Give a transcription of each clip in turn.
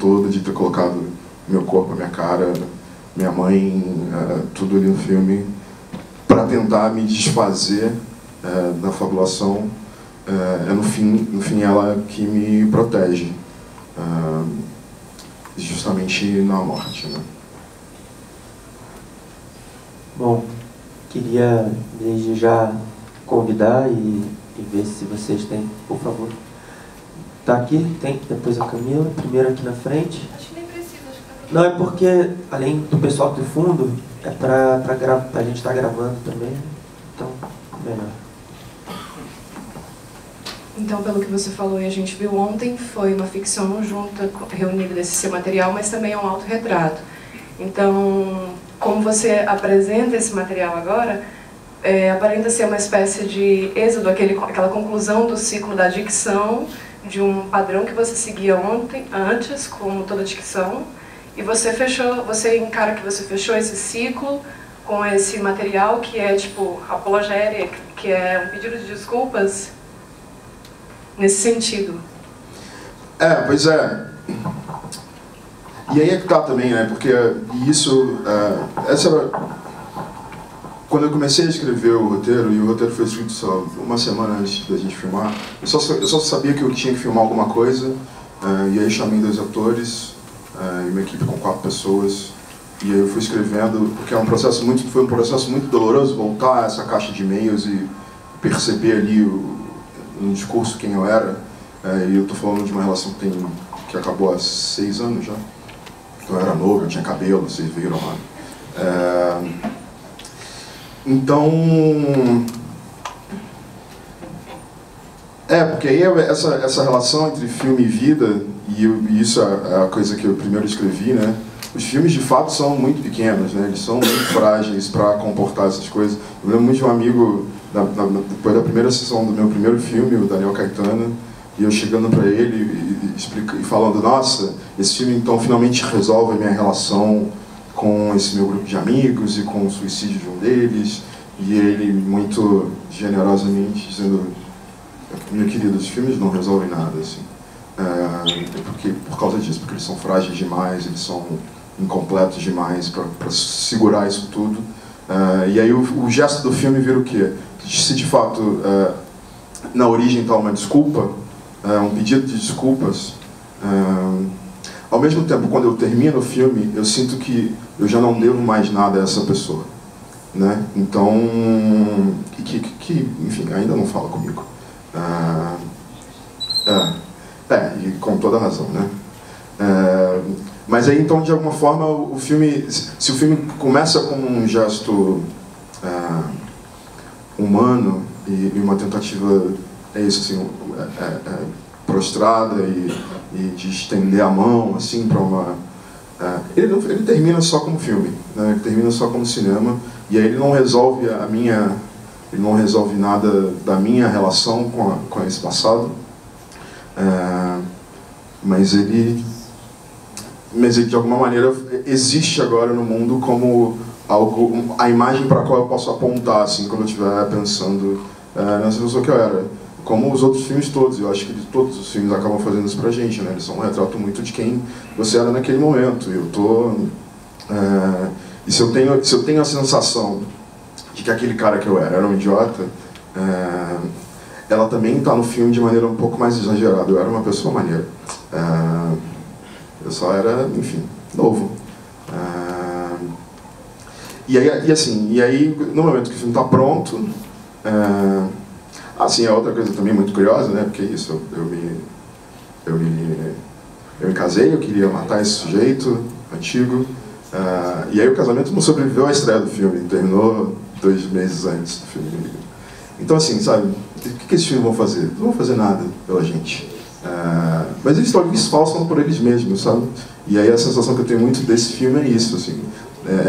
todo, de ter colocado meu corpo, a minha cara, minha mãe, tudo ali no filme, para tentar me desfazer da fabulação. No fim ela que me protege, justamente na morte, né? Bom, queria desde já convidar e ver se vocês têm, por favor. Tá aqui, tem, depois a Camila, primeiro aqui na frente. Acho que nem precisa, acho que não, é porque, além do pessoal do pra gente estar gravando também, então, melhor. Então, pelo que você falou e a gente viu ontem, foi uma ficção junta, reunida desse seu material, mas também é um autorretrato. Então, como você apresenta esse material agora, aparenta ser uma espécie de êxodo, aquela conclusão do ciclo da dicção, de um padrão que você seguia antes, como toda dicção, e você encara que você fechou esse ciclo com esse material que é tipo apologéria, que é um pedido de desculpas nesse sentido. Pois é. E aí é que tá também, né? Porque isso, essa era... Quando eu comecei a escrever o roteiro, e o roteiro foi escrito só uma semana antes da gente filmar, eu só sabia que eu tinha que filmar alguma coisa, e aí chamei 2 atores, e uma equipe com 4 pessoas, e aí eu fui escrevendo, porque foi um processo muito doloroso voltar a essa caixa de e-mails e perceber ali no discurso quem eu era, e eu tô falando de uma relação que acabou há 6 anos já. Então eu era novo, eu tinha cabelo, vocês viram lá. Então... porque aí essa relação entre filme e vida, e isso é a coisa que eu primeiro escrevi, né? Os filmes de fato são muito pequenos, né? Eles são muito frágeis para comportar essas coisas. Eu lembro muito de um amigo, depois da primeira sessão do meu primeiro filme, o Daniel Caetano, e eu chegando para ele e falando, nossa, esse filme então finalmente resolve a minha relação com esse meu grupo de amigos e com o suicídio de um deles, e ele muito generosamente dizendo, meu querido, os filmes não resolvem nada, assim, por causa disso, porque eles são frágeis demais, eles são incompletos demais para segurar isso tudo. E aí o gesto do filme vira o quê? Se de fato na origem está uma desculpa, um pedido de desculpas, ao mesmo tempo, quando eu termino o filme, eu sinto que eu já não devo mais nada a essa pessoa, né? Então, enfim, ainda não fala comigo. E com toda razão, né? Mas aí, então, de alguma forma, se o filme começa como um gesto humano e uma tentativa, assim, prostrada e de estender a mão, assim, para uma... ele termina só como filme, né? Ele termina só como cinema, e aí ele não resolve ele não resolve nada da minha relação com esse passado, mas ele de alguma maneira existe agora no mundo como a imagem para a qual eu posso apontar, assim, quando eu estiver pensando nessa pessoa que eu era. Como os outros filmes todos, eu acho que todos os filmes acabam fazendo isso pra gente, né? Eles são um retrato muito de quem você era naquele momento. E se eu tenho a sensação de que aquele cara que eu era um idiota, ela também está no filme de maneira um pouco mais exagerada. Eu era uma pessoa maneira. Eu só era, enfim, novo. E aí, no momento que o filme está pronto, é outra coisa também muito curiosa, né? Porque isso, eu me casei, eu queria matar esse sujeito antigo, e aí o casamento não sobreviveu à estreia do filme, terminou 2 meses antes do filme. Então, assim, sabe, o que esses filmes vão fazer? Não vão fazer nada pela gente. Mas eles talvez façam por eles mesmos, sabe? E aí a sensação que eu tenho muito desse filme é isso, assim.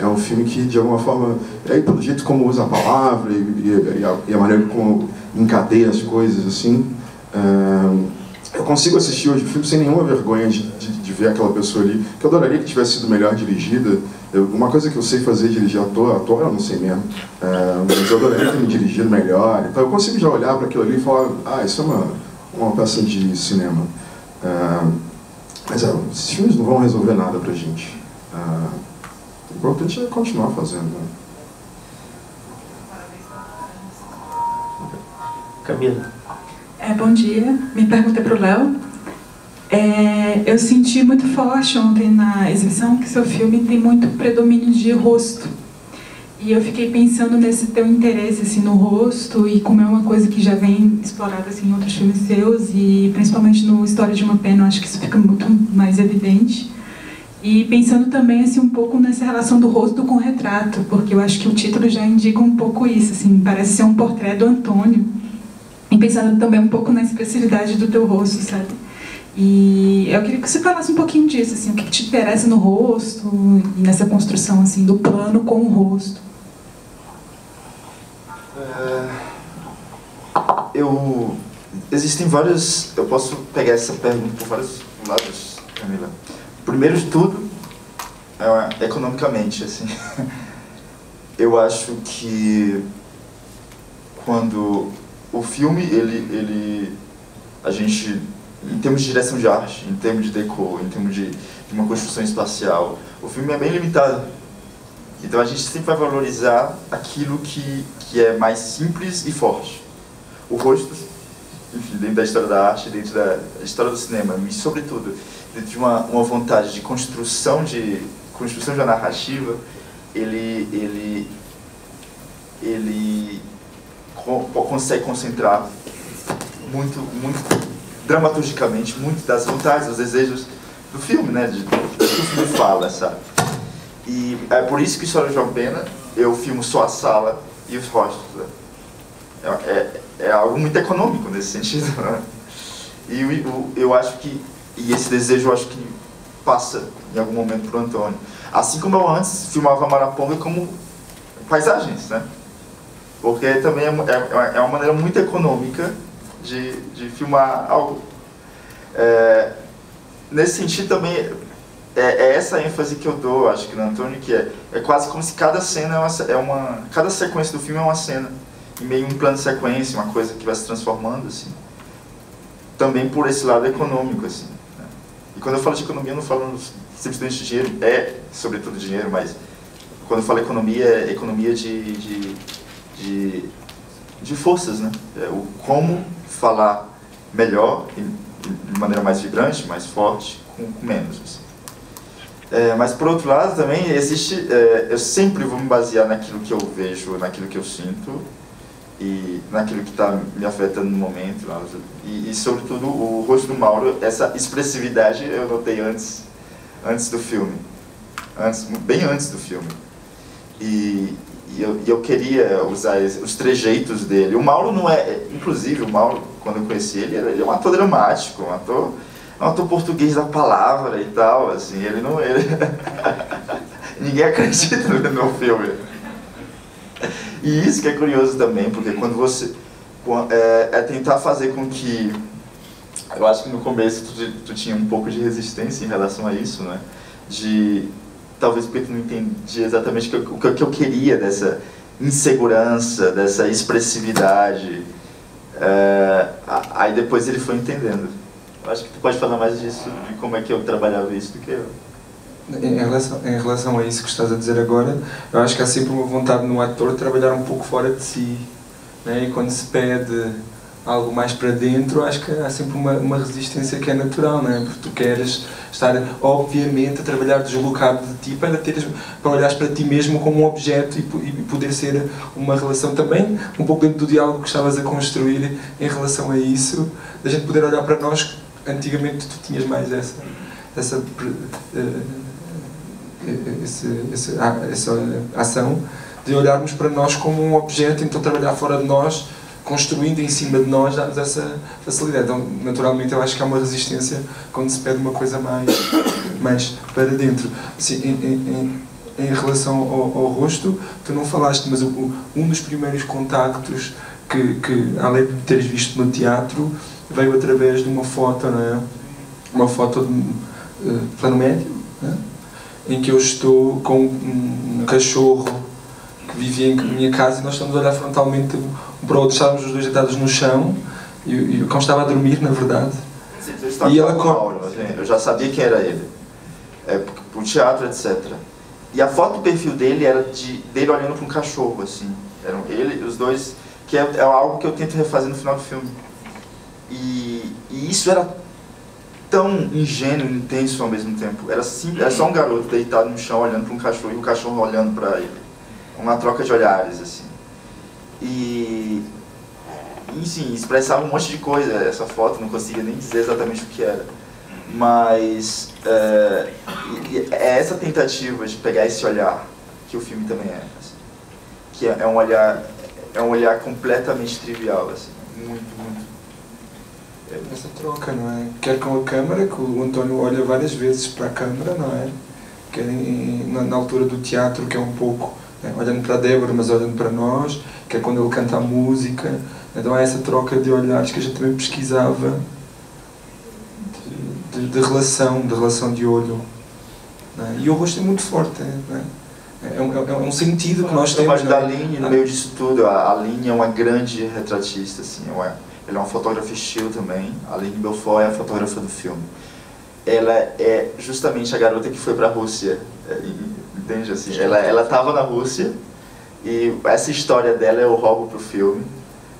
É um filme que, de alguma forma, pelo jeito como usa a palavra e a maneira como encadeia as coisas, assim, eu consigo assistir hoje o filme sem nenhuma vergonha de ver aquela pessoa ali, que eu adoraria que tivesse sido melhor dirigida. Uma coisa que eu sei fazer é dirigir ator eu não sei mesmo, mas eu adoraria ter me dirigido melhor. Então eu consigo já olhar para aquilo ali e falar, isso é uma peça de cinema. Mas esses filmes não vão resolver nada pra gente. O importante é continuar fazendo. Né? Camila. Bom dia, minha pergunta é para o Léo. Eu senti muito forte ontem na exibição que seu filme tem muito predomínio de rosto. E eu fiquei pensando nesse teu interesse assim, no rosto, e como é uma coisa que já vem explorada assim, em outros filmes seus, e principalmente no História de uma Pena, eu acho que isso fica muito mais evidente. E pensando também assim, um pouco nessa relação do rosto com o retrato, porque eu acho que o título já indica um pouco isso, assim, parece ser um portrait do Antônio. E pensando também um pouco na expressividade do teu rosto, sabe? E eu queria que você falasse um pouquinho disso, assim, o que te interessa no rosto, e nessa construção assim, do plano com o rosto. Existem várias... Eu posso pegar essa pergunta por vários lados, Camila. Primeiro de tudo, economicamente, assim. Eu acho que quando o filme, a gente, em termos de direção de arte, em termos de decor, em termos de uma construção espacial, o filme é bem limitado. Então a gente sempre vai valorizar aquilo que é mais simples e forte. O rosto, enfim, dentro da história da arte, dentro da história do cinema, e sobretudo dentro de uma vontade de construção de uma narrativa, ele consegue concentrar muito dramaturgicamente, muito das vontades, dos desejos do filme, né? Do que o filme fala, sabe? E é por isso que História de uma Pena, eu filmo só a sala e os rostos. Né? É algo muito econômico nesse sentido. Né? E eu acho que, e esse desejo eu acho que passa em algum momento para o Antônio. Assim como eu antes filmava Maraponga como paisagens, né? Porque também é uma maneira muito econômica de filmar algo. Nesse sentido também, é essa ênfase que eu dou, acho que no Antônio, que é quase como se cada cena cada sequência do filme é uma cena, em meio a um plano de sequência, uma coisa que vai se transformando, assim. Também por esse lado econômico, assim. Né? E quando eu falo de economia, eu não falo simplesmente de dinheiro, sobretudo dinheiro, mas quando eu falo economia, é economia de forças, né? Como falar melhor, de maneira mais vibrante, mais forte, com menos, assim. Mas por outro lado também existe, eu sempre vou me basear naquilo que eu vejo, naquilo que eu sinto e naquilo que está me afetando no momento. E sobretudo o rosto do Mauro, essa expressividade eu notei antes do filme, bem antes do filme. E eu queria usar os trejeitos dele. O Mauro não inclusive o Mauro, quando eu conheci ele é um ator dramático, um ator português da palavra e tal, assim, ninguém acredita no filme. E isso que é curioso também, porque quando você... É tentar fazer com que... Eu acho que no começo tu tinha um pouco de resistência em relação a isso, né? Talvez porque tu não entendia exatamente o que eu queria dessa insegurança, dessa expressividade. Aí depois ele foi entendendo. Acho que tu pode falar mais disso, de como é que eu trabalhava isso do que eu. Em relação a isso que estás a dizer agora, eu acho que há sempre uma vontade no ator de trabalhar um pouco fora de si, né? E quando se pede algo mais para dentro, acho que há sempre uma resistência que é natural, né? Porque tu queres estar, obviamente, a trabalhar deslocado de ti para olhares para ti mesmo como um objeto e poder ser uma relação também, um pouco dentro do diálogo que estavas a construir em relação a isso, da gente poder olhar para nós. Antigamente tu tinhas mais essa ação de olharmos para nós como um objeto, então trabalhar fora de nós, construindo em cima de nós, dá-nos essa facilidade. Então, naturalmente, eu acho que há uma resistência quando se pede uma coisa mais para dentro. Assim, em relação ao rosto, tu não falaste, mas um dos primeiros contactos que além de teres visto no teatro, veio através de uma foto, não é? Uma foto de plano médio, não é? Em que eu estou com um cachorro que vivia em minha casa e nós estamos a olhar frontalmente um para o outro, estávamos os dois deitados no chão e o cão estava a dormir, na verdade. E ela eu já sabia quem era ele, pro teatro, etc. E a foto do perfil dele era dele olhando para um cachorro, assim. Eram ele e os dois, que é algo que eu tento refazer no final do filme. E isso era tão ingênuo e intenso ao mesmo tempo. Era só um garoto deitado no chão olhando para um cachorro e o cachorro olhando para ele. Uma troca de olhares, assim. E sim, expressava um monte de coisa essa foto, não conseguia nem dizer exatamente o que era. Mas é essa tentativa de pegar esse olhar que o filme também é. Assim, que é um olhar completamente trivial, assim, muito. Essa troca, não é? Quer com a câmara, que o António olha várias vezes para a câmara, não é? Quer na altura do teatro, que é um pouco, né, olhando para a Débora, mas olhando para nós, que é quando ele canta a música. Então há essa troca de olhares que a gente também pesquisava, de relação de olho. Não é? E o rosto é muito forte, não é? É um sentido que nós temos. Da Aline, no meio disso tudo, a Aline é uma grande retratista, assim, ela é uma fotógrafa estilo também. A Aline Belfort é a fotógrafa do filme. Ela é justamente a garota que foi para a Rússia, entende? Assim, ela estava na Rússia e essa história dela eu roubo para o filme,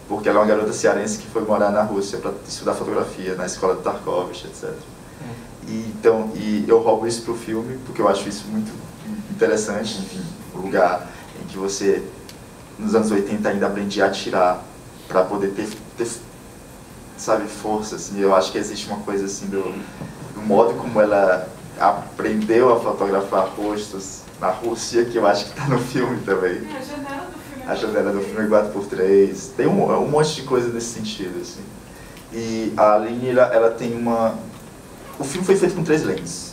porque ela é uma garota cearense que foi morar na Rússia para estudar fotografia na escola de Tarkovsky, etc. E eu roubo isso para o filme porque eu acho isso muito interessante, enfim, o lugar em que você, nos anos 80, ainda aprendia a atirar para poder ter sabe, força, assim. Eu acho que existe uma coisa assim do modo como ela aprendeu a fotografar rostos na Rússia, que eu acho que está no filme também. A janela do filme é 4x3, tem um monte de coisa nesse sentido, assim. E a Aline, ela tem uma... O filme foi feito com 3 lentes.